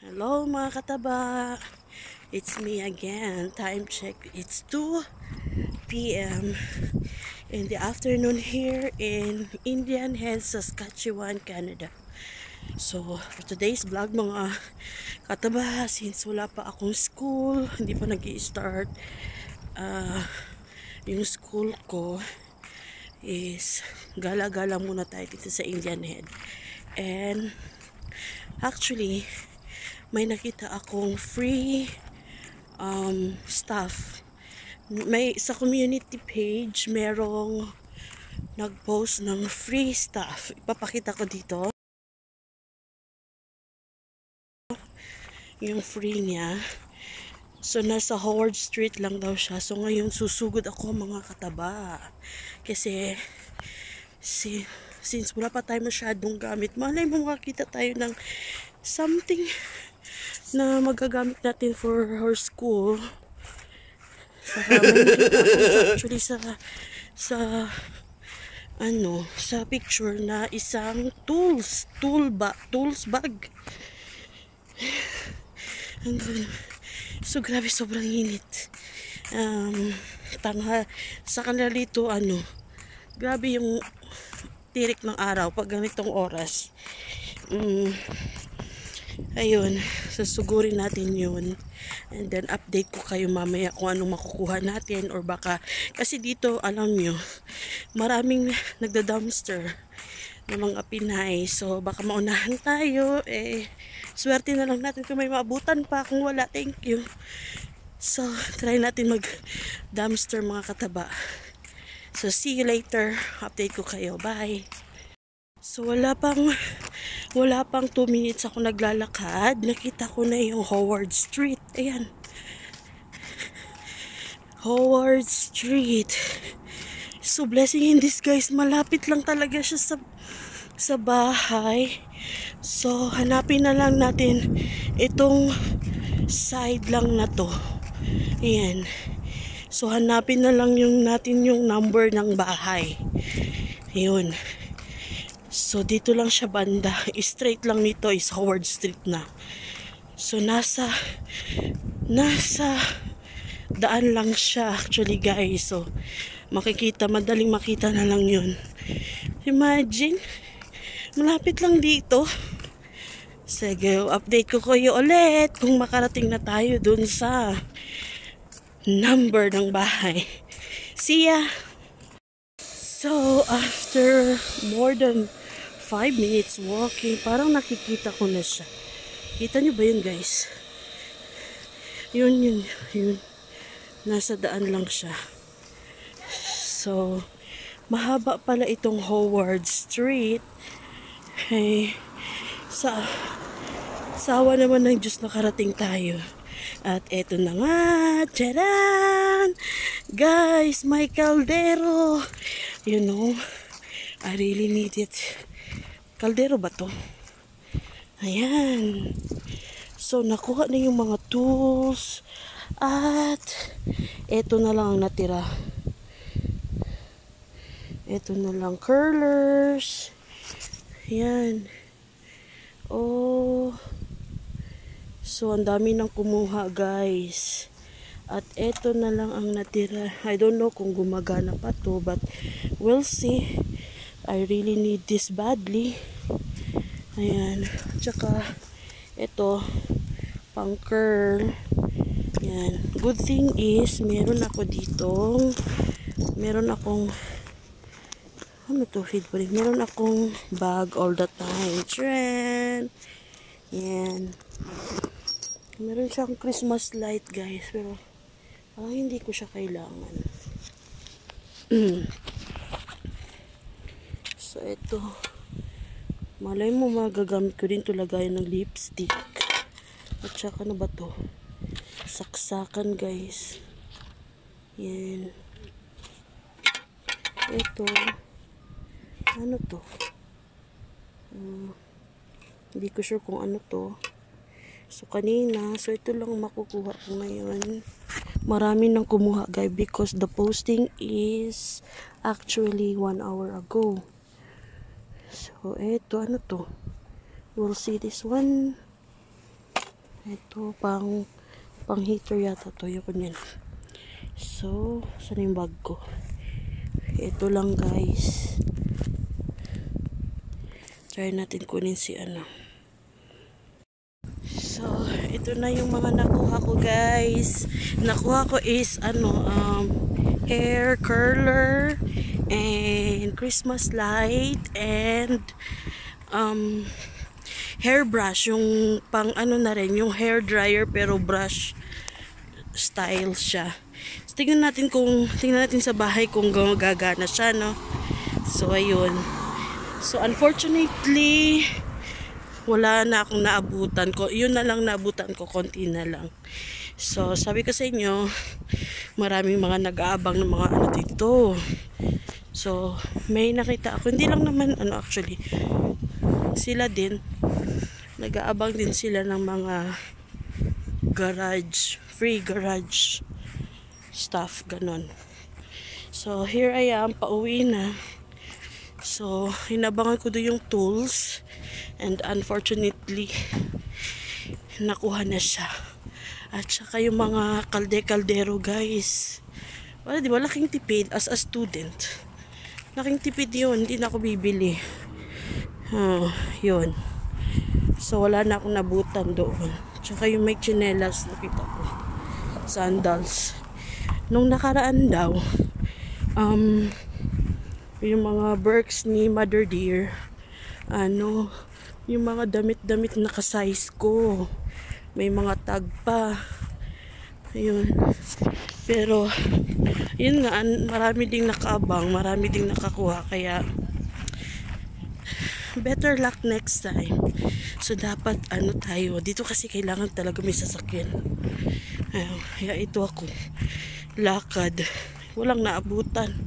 Hello mga kataba, it's me again. Time check, it's 2 p.m. in the afternoon here in Indian Head, Saskatchewan, Canada. So for today's vlog mga kataba, since wala pa akong school, hindi pa nag-i-start yung school ko, is gala-gala muna tayo dito sa Indian Head. And actually may nakita akong free stuff. May sa community page merong nag-post ng free stuff. Ipapakita ko dito yung free niya. So nasa Howard Street lang daw siya. So ngayon susugod ako mga kataba. Kasi since wala pa tayo masyadong gamit, malay mo makakita tayo ng something na magagamit natin for her school. Saka may nakita ako actually sa picture na isang tools bag. So grabe, sobrang init. Sa kanila dito grabe yung tirik ng araw pag ganitong oras. Ayun, susugurin natin yun. And then update ko kayo mamaya kung anong makukuha natin, or baka kasi dito alam nyo maraming nagda-dumpster ng mga Pinay, so baka maunahan tayo. Swerte na lang natin kung may maabutan pa, kung wala, thank you. So try natin mag dumpster mga kataba. So see you later, update ko kayo, bye. So wala pang 2 minutes ako naglalakad, nakita ko na yung Howard Street. Ayan, Howard Street. So blessing in disguise, malapit lang talaga siya sa bahay. So hanapin na lang natin itong side lang na to. Ayan. So hanapin na lang natin yung number ng bahay. Ayun. So dito lang siya banda, straight lang nito is Howard Street na. So nasa daan lang siya actually guys. So madaling makita na lang yun. Imagine, malapit lang dito. Sige, update ko kayo ulit kung makarating na tayo dun sa number ng bahay. See ya! So after more than 5 minutes walking, parang nakikita ko na siya. Kita nyo ba yun guys? Yun. Nasa daan lang siya. So mahaba pala itong Howard Street. Hey, sawa naman ng Diyos nakarating tayo. At eto na nga, tcharan! Guys, may kaldero. You know, I really need it. Kaldero ba to? Ayan. So, nakuha na yung mga tools. At, eto na lang ang natira. Eto na lang, curlers. Ayan. Oh. So, ang dami nang kumuha, guys. At eto na lang ang natira. I don't know kung gumagana pa to, but we'll see. I really need this badly. Ayan. Tsaka, ito, pang curl. Ayan. Good thing is, meron akong meron akong bag all the time. Trend. Ayan. Meron siyang Christmas light, guys. Pero, parang hindi ko siya kailangan. So, ito. Malay mo, magagamit ko din ito lagayan ng lipstick. At saka na ba to? Saksakan, guys. Yan. Ito. Ano to? Hindi ko sure kung ano to. So, kanina. So, ito lang makukuha ko ngayon. Marami nang kumuha, guys, because the posting is actually 1 hour ago. So, eto, ano to? We'll see this one. Ito, pang heater yata to. Yung kunyan. So, saan yung bag ko? Ito lang guys. Try natin kunin si ano. So, ito na yung mga nakuha ko guys. Nakuha ko is hair curler and Christmas light and hairbrush, yung pang ano na rin, yung hair dryer pero brush style siya. So, tingnan natin sa bahay kung gagana siya, no? So, ayun. So, unfortunately, wala na akong naabutan ko. Yun na lang naabutan ko, konti na lang. So, sabi ko sa inyo, maraming mga nag-aabang ng mga ano dito. So, may nakita ako. Hindi lang naman, actually, sila din, nag-aabang din sila ng mga garage, free garage stuff, ganon. So, here I am, pauwi na. So, hinabangan ko doon yung tools and unfortunately, nakuha na siya. At saka yung mga kalde-kaldero, guys. Wala, di ba? Laking tipid as a student. Laking tipid yun. Hindi na ako bibili. Yun. So, wala na akong nabutan doon. Tsaka yung may chinelas, nakita ko. Sandals. Nung nakaraan daw, yung mga Birks ni Mother Dear, yung mga damit-damit na ka-size ko. May mga tag pa. Ayun. Pero, yun nga, marami ding nakaabang, marami ding nakakuha. Kaya, better luck next time. So, dapat, tayo. Dito kasi kailangan talaga may sasakyan. Ayun. Kaya ito ako. Lakad. Walang naabutan.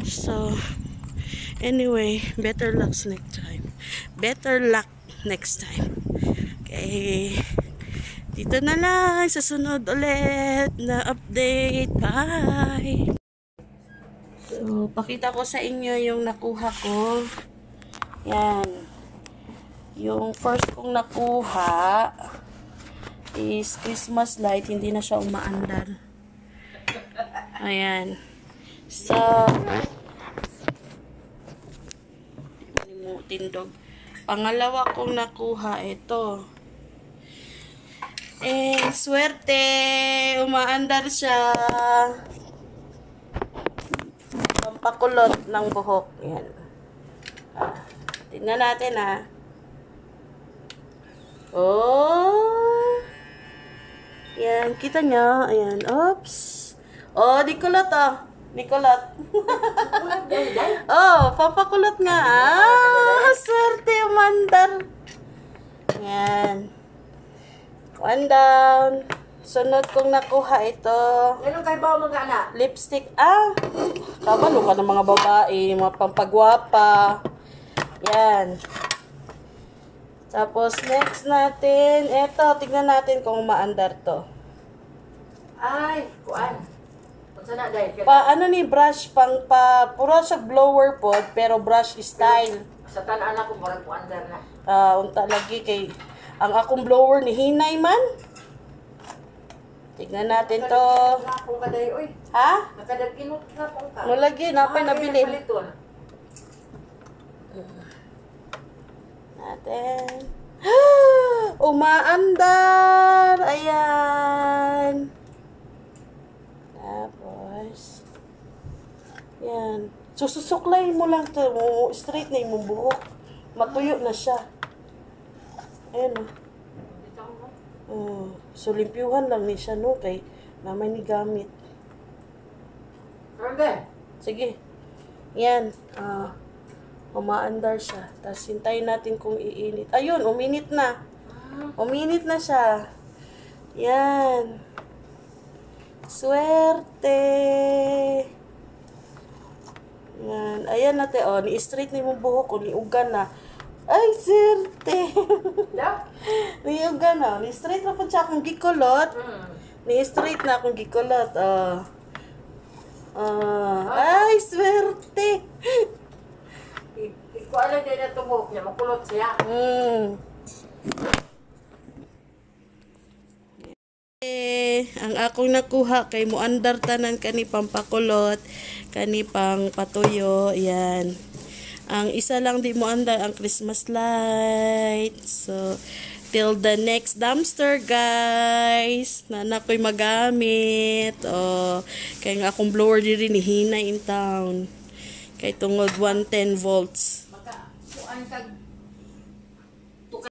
So, anyway, better luck next time. Better luck next time. Okay. Dito na lang. Sa sunod ulit na update. Bye! So, pakita ko sa inyo yung nakuha ko. Yan. Yung first kong nakuha is Christmas light. Hindi na siya umaandar. Ayan. So, tindog. Pangalawa kong nakuha ito. Swerte! Umaandar siya. Pampakulot ng buhok. Yan. Tingnan natin, Oh! Yan. Kita nyo? Ayan. Oops! Oh, di kulot, Di kulot. Pampakulot nga, swerte, umandar. Yan. One down. Sunod kong nakuha ito. Ganun kayo ba mga anak? Lipstick. Kabalo ka ng mga babae. Mga pampagwapa. Yan. Tapos, next natin. Ito, tignan natin kung maandar to. Ay, kuan. Unsa na dahil? Brush, puro sa blower pod, pero brush style. Sa tanan ako, murag kuan dar na. Unta lagi kay ang akong blower ni Hinay man. Tignan natin to. Nakong kaday, oy. Ha? Nakadaginot na kong ka. Mulagi, napay nabili. Natin. Umaandar! Ayan. Tapos, yan. Sususuklay mo lang to. Straight na yung buhok. Matuyo na siya. Ayan, So, limpiuhan lang ni siya, no? Kay mamay ni gamit. Sige. Yan. Umaandar siya. Tapos, hintayin natin kung iinit. Ayun, uminit na. Uminit na siya. Yan. Swerte! Yan. Ayan natin, ni-straight ni mong buhok ko, ni-ugan na. Ay, swerte! Ni-ugan na. Ni-straight na po siya akong gikulot. Ni-straight na akong gikulot. Ay, swerte! Ikaw alam din na tumuhok niya, makulot siya. Ang akong nakuha kay muandar tanan kani pampakulot, kani pang patuyo, yan. Ang isa lang di muandar ang Christmas light. So, till the next dumpster, guys. Na ko'y magamit. Kay nga akong blower diri ni Hina in town. Kay tungod 110 volts. Maka, kuan kag